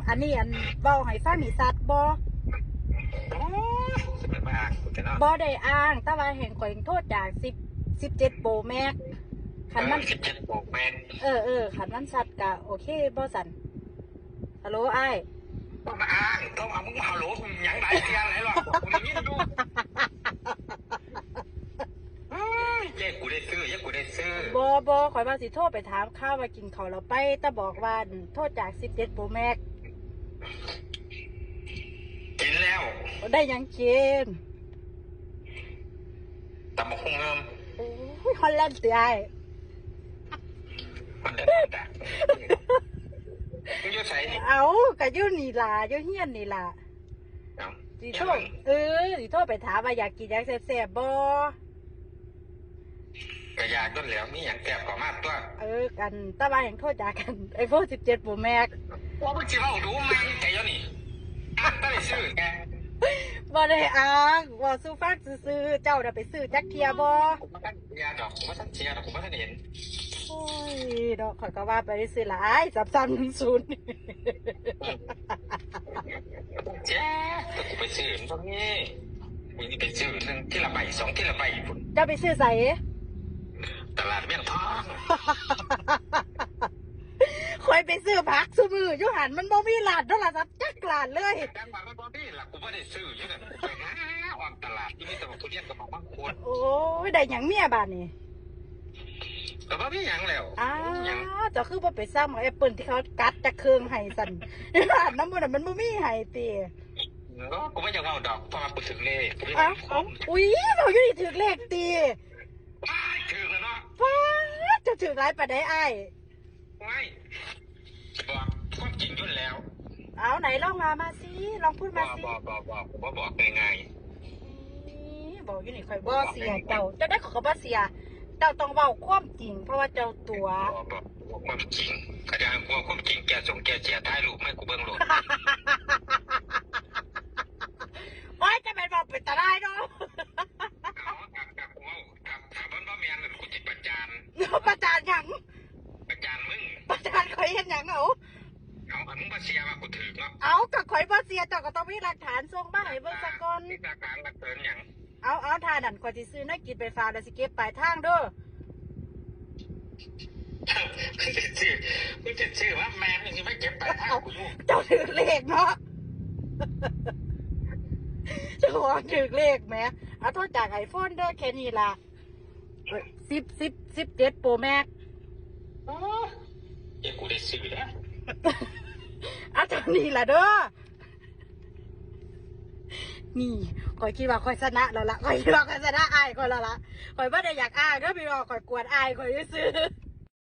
อันนี้อันเบาให้ฟังนี่สัตว์บ่สมัยมาแต่เนาะบ่ได้อ้างแต่ว่าแห่งข่อยโทษจาก17 Pro Max คันมัน17 Pro Max คันมันสัตว์ก็โอเคบ่สั่นฮัลโหลอ้ายต้องมาอ้างต้องเอามึงมาฮัลโหลมึงหยังไรเสียอะไรหรอกกูได้ยินดูเย้กูได้ซื้อบ่ข่อยว่าสิโทรไปถามข้าวว่ากินข้าวแล้วไปแต่บอกว่าโทษจาก17 Pro Max กินแล้วได้ยังกินตำบักหุ่งเงิมโอ้ยฮอลแลนด์ติอ้ายมันเด็ดอ่ะมึงจะใส่เอาก็อยู่นี่ล่ะอยู่เฮียนนี่ล่ะสิโทรสิโทรไปถามว่าอยากกินหยังแซ่บๆบ่กระยาต้นเหลวมีอย่างแซ่บกว่ามากตัวกันตะวันแห่งโทษจากกันiPhone 17 Pro Max ว่ามึงจะเอาดูไหมแกย้อนนี่ต้องได้ซื้อแกบ่ได้อ้างว่าสู้ฟังซื้อเจ้าน่ะไปซื้อจักเทียบ่ผมไม่ทันเทียดอกผมไม่ทันเทียดอกผมไม่ทันเห็นโอ้ยดอกข่อยก็ว่าไปซื้อหลาย3310เจ๊แต่กูไปซื้อตรงนี้มึงนี่ไปซื้อนึงที่ละใบ2ที่ละใบพุ่นจะไปซื้อไสตลาดเมี่ยงทองข่อยไปซื้อผักซุมื้ออยู่หันมันบ่มีร้านโทรศัพท์จักร้านเลยจังหวัดมันบ่มีล่ะกูบ่ได้ซื้ออยู่นั่นไปหาออกตลาดที่มีแต่บักทุเรียนกับบักมังคุดโอ้ยได้หยังเมียบาดนี้ก็บ่มีหยังแล้วเจ้าคือบ่ไปซ้ำแอปเปิ้ลที่เขากัดจากเครื่องให้สั่นร้านน้ำมันบ่มีให้ติกูไม่อยากเอาดอกเพราะว่ากูถึงเลขอุ้ยเราอยู่นี่ถึงเลขติถึงแล้วเนาะจะถึงหลายปานใดอ้ายไม่บอกความจริงยุ่นแล้วเอาไหนลองมาสิลองพูดมาสิบอกง่ายบอกอยู่นี่ข่อยบ่เสียเจ้าได้ขอบ่เสียเจ้าต้องเว้าความจริงเพราะว่าเจ้าตัวบอกความจริงกระดานความจริงแกส่งแกเจียท้ายรูปให้กูเบิ่งโลดโอ๊ยจะเป็นบอกเป็นตาได้เนาะถามว่าแม่นกูจิตประจานหยังประจานมึงประจานข่อยเห็นหยังเอามึงบ่เสียว่ากูถือเนาะเอากับข่อยบ่เสียเจ้าก็ต้องมีหลักฐานส่งมาให้เบิ่งซะก่อนมีหลักฐานมาเตือนหยังเอาทานั่นข่อยสิซื้อนักกินไปฝากแล้วสิเก็บปลายทางเด้อมึงจะชื่อว่าแม่มึงสิไม่เก็บปลายทางกูอยู่เจ้าถือเลขเนาะเจ้าของถือเลขแหมเอาโทษจาก iPhone เด้อแค่นี้ล่ะ17 Pro Max เดี๋ยวกูได้ซื้อนะเอาเท่านี้ล่ะเด้อนี่ข่อยคิดว่าข่อยชนะแล้วล่ะข่อยคิดว่าข่อยชนะอายข่อยแล้วล่ะข่อยบ่ได้อยากอ้างเด้อพี่น้องข่อยกวนอายข่อยซื้อ